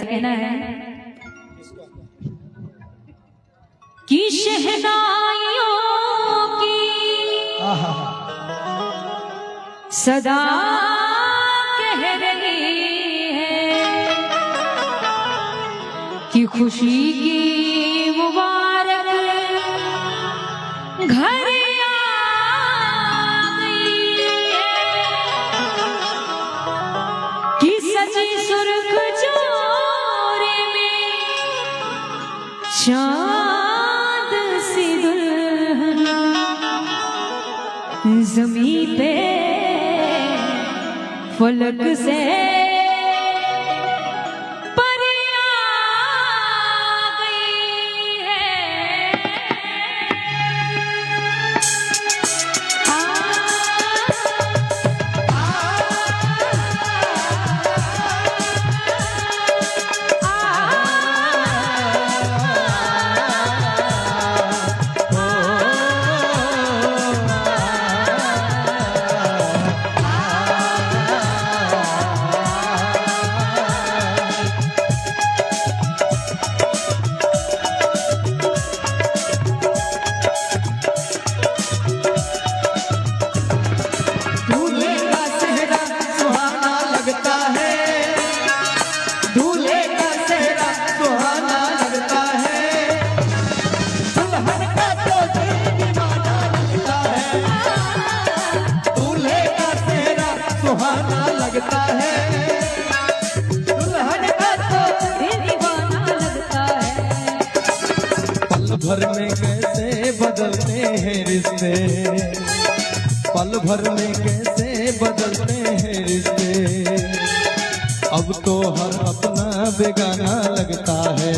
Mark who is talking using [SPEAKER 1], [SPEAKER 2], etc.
[SPEAKER 1] कहना है कि शहनाइयों की सदा कह रही है कि खुशी की मुबारक घर आ गई है कि सजी सुर्ख जोरे में चांद सी दुल्हन ज़मीं पे फलक से
[SPEAKER 2] सुहाना लगता है, दुल्हन का तो दीवाना लगता है। पल भर में कैसे बदलते हैं रिश्ते, पल भर में कैसे बदलते हैं रिश्ते। अब तो हर अपना बेगाना लगता है।